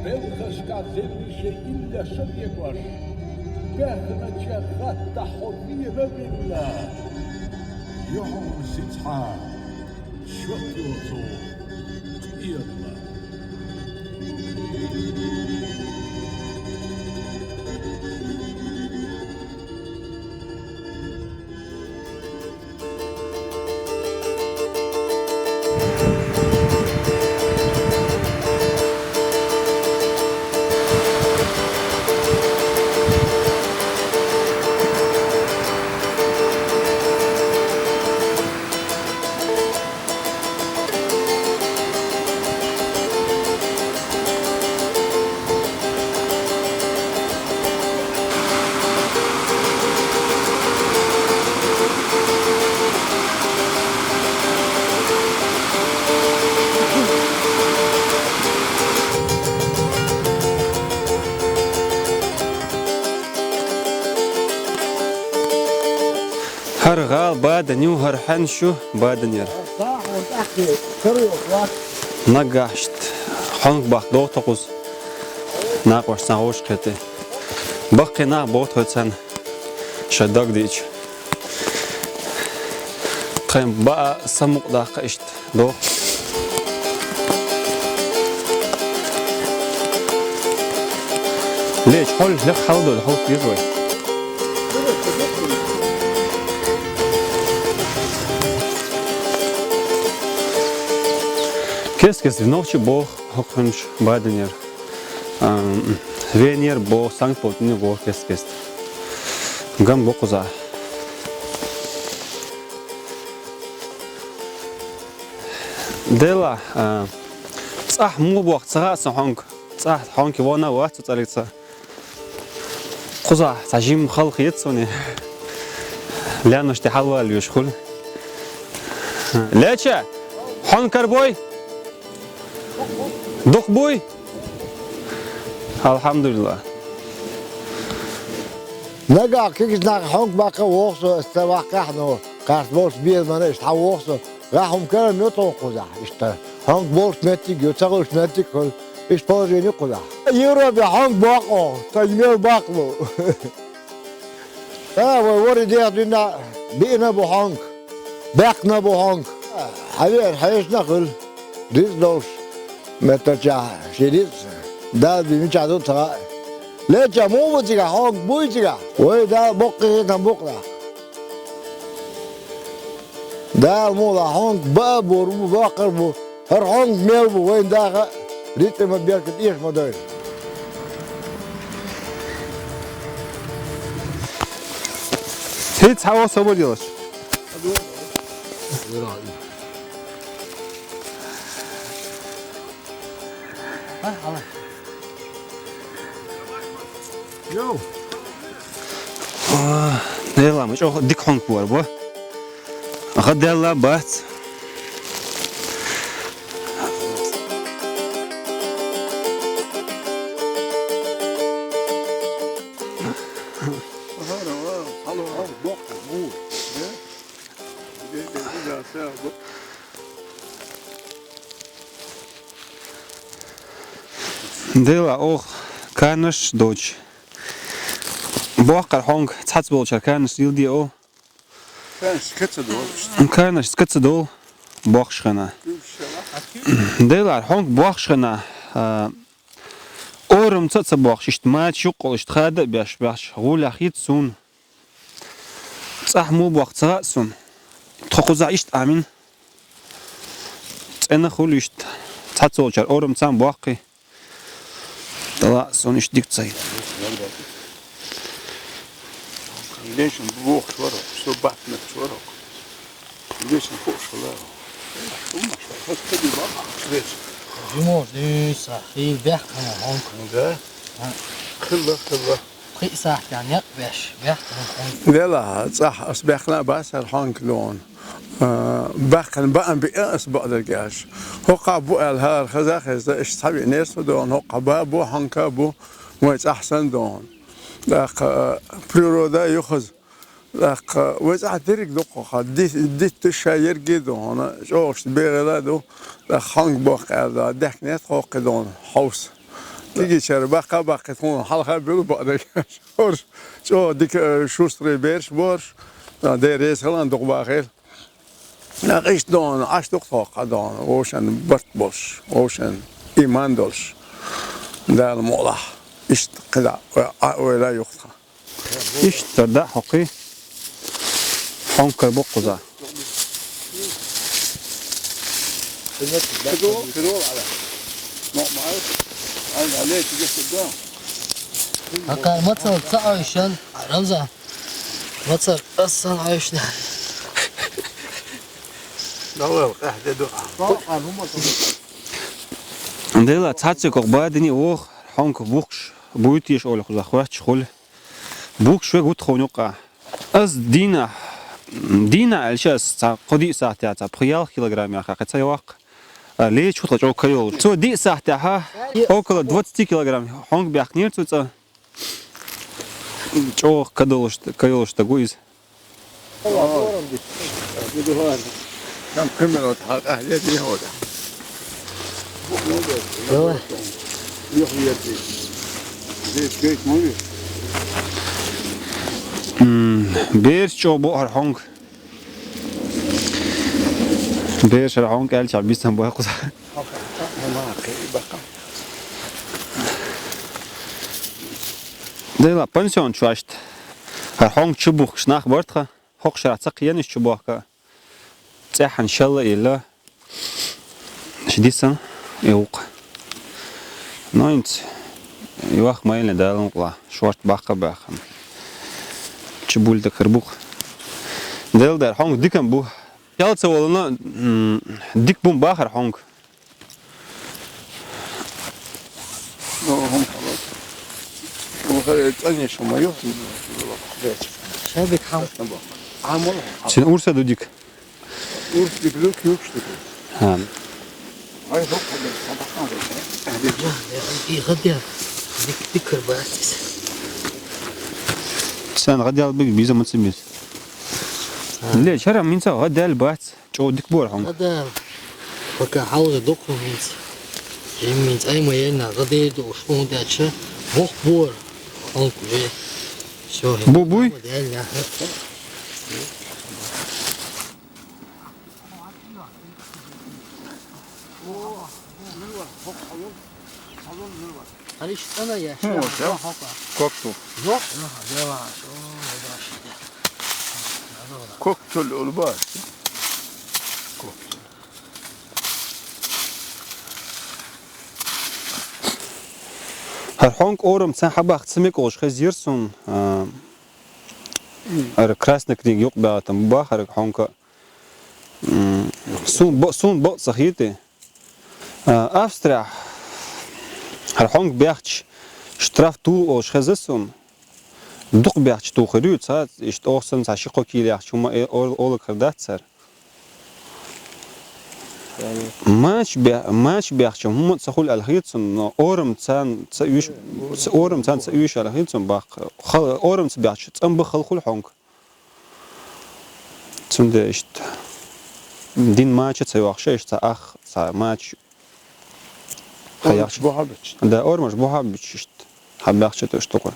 بلخش كازمش إلا شبيكوش بهنا جغت تحضير بالله يوم سيتحا شوكيوزو إيرلا هرغال بادنيو هرحنشو بادنير نقاشت حنق باخ دو تقوز ناقوش ساوش كتي بقي ناق بوت هتسن شدق ديش قيم بقى سمق داق اشت دو ليش حول لك حوضو الحوض يزوي Kes noche bo hokunç badenir. Venir bo sankt potini bo kes. Gam bo kuza. Dela tsah mu bo tsah sank tsah hanki vona va tsaritsa. Kuza sajim khalq yetsoni. Lanoshti halval yushkhul. Lecha hankar boy Dok boy. Alhamdulillah. Naga kikis na honk baka woxso istawaqahno qartbos bir mana işte woxso rahum kelam yoton qoza işte honk bos metti götagos metti kol iş pojeni qoza Euro bir honk baqo tajmir baqlo Ha var diye dinna bina bu honk baqna bu honk haber hayışna kıl dizdos مترجع شديد ده بيمشي ترى لا جمو بتيجا هون بويجا وده بقى كان بقى ده مو ده هون بابور باقر بو هر هون ميل بو وين ده ريت ما بيرك ايش ما داير Hiç hava sabır diyorlar. Yo. Ne lamış? O dik hank var bu. Aha della bat. Dela o kanış doç. Bu akar hank tats bolçar kanış yıldi o. Kanış skıtsa dol. Bakşına. Dela hank bakşına. Orum tsatsa bakş işte maç yok ol işte hadi baş. Gula hit sun. Tsahmu baksa sun. Tokuza işte amin. Tsena khul işte. Tats bolçar orum tsam bakı. Dala son iş dik tsay. ليشن بوخ شورو سو باتنا شورو ليشن فوق شورو هس تدي بقى ليش جمهور نيسا خيل بيحكنا هونك ده خلا خي ساعة يعني يقبش بيحكنا هونك لا صح اسبحنا بس الحنك لون بقن بقى بقاس بقدر جاش هو قابو الهار خزاخ ايش صحابي ناس دون هو قبابو حنكابو ويت احسن دون لق بريرودا يخز لق وزع درك دقة ديت الشاير جدو هنا شوش بيغلادو لق خانق باق هذا دك نت قاق دون حوس دیگه چرا بقى تون حلقه بلو بعد شورش شو دیک شوستری برش باش در ریس هلند دو باخل نقش دان اش دو خاق دان اوشن برت باش اوشن ایمان دلش در مولا است قدا ولا يخطا İşte da hakkı hankar bu kuza. كدول على ما معرف انا عليه تجي قدام هكا مثل تعيشن رمزة مثل أصلا عيشنا دول قهده دعاء Dela tatsächlich auch bei denen auch hank buchs buitisch oder kuza khwach chul. Buchs شوي gut khonyoqa. Az dina alshas qodi saati ata priyal kilogram ya qatsa yoq. Лечь вот лучше около. Что ди сахта около 20 килограмм. Хонг бях нет что. Чё кадолш такой из. كم كملوا اهليه دي هودا يلا يحيى دي زيت بيت موي بير چو بو هر هونگ. بير شر هونگ ال چا بیستم با خود. دلا پنسیون چواشت. هر هونگ چو بو خناخ برتخه. هوق شرع تقیانش چو بو که. صح ان شاء الله الا شديسا يوق ناينت يوخ ما يلنا دالن قلا شورت باخ چبول da kırbuk del der hong dikem bu yaltsa olana dik bum bahar hong هم خلاص وهذا ثاني شو ما يوصل شابك حم عامل sen ursa dudik ورث بلوك يوكشتك ha هاي هو في غدير ذكر بس sen gadal big bize matsimiz le chara minsa gadal bat cho dik bor hong هذا وكا حاول دوكومنت جيمنت أي ما يلنا غدير دو شون داتشة بوخ بور هونك جي شو هي bu buy هليش أنا يا هو شيخ ده. كوكتو روح يلا كوكتو الألباس har hong orum sen habaq smek osh khazirsun ar krasny krig yok baatam bahar hong sun bo sahite Австрия har hong berch straf tu osh khazisun duq berch tu khirut saat ist orsen sa shiqo kilach chuma ol kırdatsar ماش بيحكي هم تسخول الهيتسون أورم تان تسويش أورم تان تسويش الهيتسون باق أورم تبيحكي تام بخل حونك تند إشت دين ماتش تسويش إشت أخ تا ماتش خيارش بوهابتش ده أورمش بوهابتش إشت حبيحكي تشتغل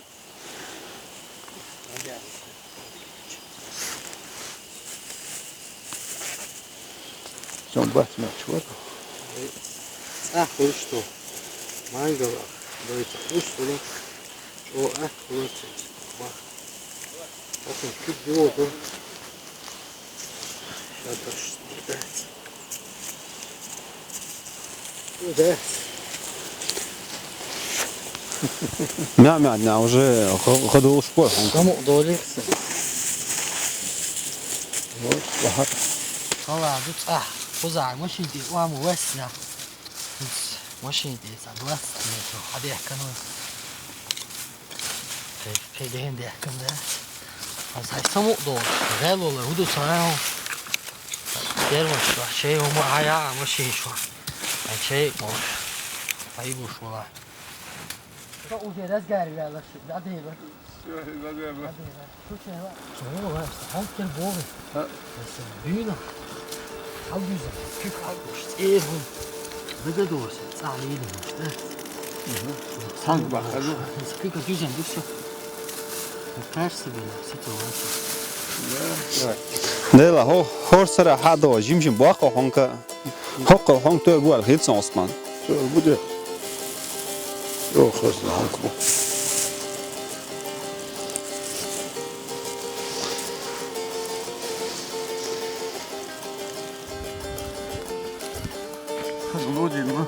شون بس ما شوي أخوشتو ما يقدر بيت أخوشتو له شو أخوشتو ما أخوش كيف جوته شادش ده عندنا уже خدوا شبور كم دولي وهذا طلع بتصح وزع ماشي دي وعم وسنا ماشي دي سبلاس نشوف حد يحكمون في دهين دي يحكم ده بس هاي سمو دول غالو ولا هدو صنعهم دير مش شيء هم هيا ماشي شو هاي شيء مش هيبو شو لا شو ده رزقاري لا شو ده ده شو شيء شو هو هاي البوغ بس بينا How güzel. Küçük almış. Ehun. Ne de doğrusu. Salih'in işte. Hank bakhalu. Сколько дюжин, да все. Ters bile situație. De la hor sara hado jim boaq honka hok hong to go al hits Osman. Zo bude. Yo khos hank bu. Khos lodi ma.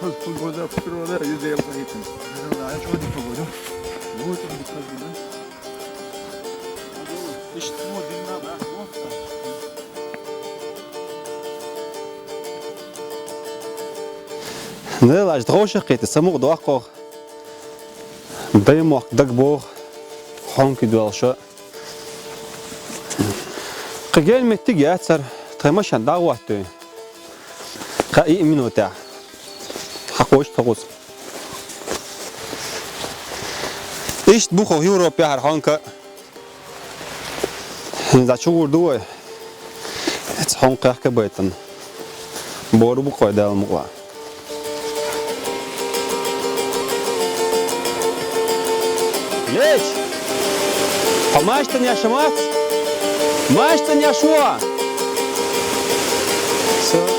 Khos pulgoda fikroda yüzeyel qayitin. Daha çok dik koydum. Bu çok dikkat edin. İşte bu dinle bak. De la droche qete samur do aqo. Baymo dagbo honki do alsha. Qigel metti gatsar tmashan dawattu. Qa'i minuta. Haqosh taqus. İşte bu Avrupa her hanka. Zaten vurdu. Et hanka kabaitan. Boru bu koyda almukla. Geç. Amaçtan yaşamak. Maçtan yaşua. So.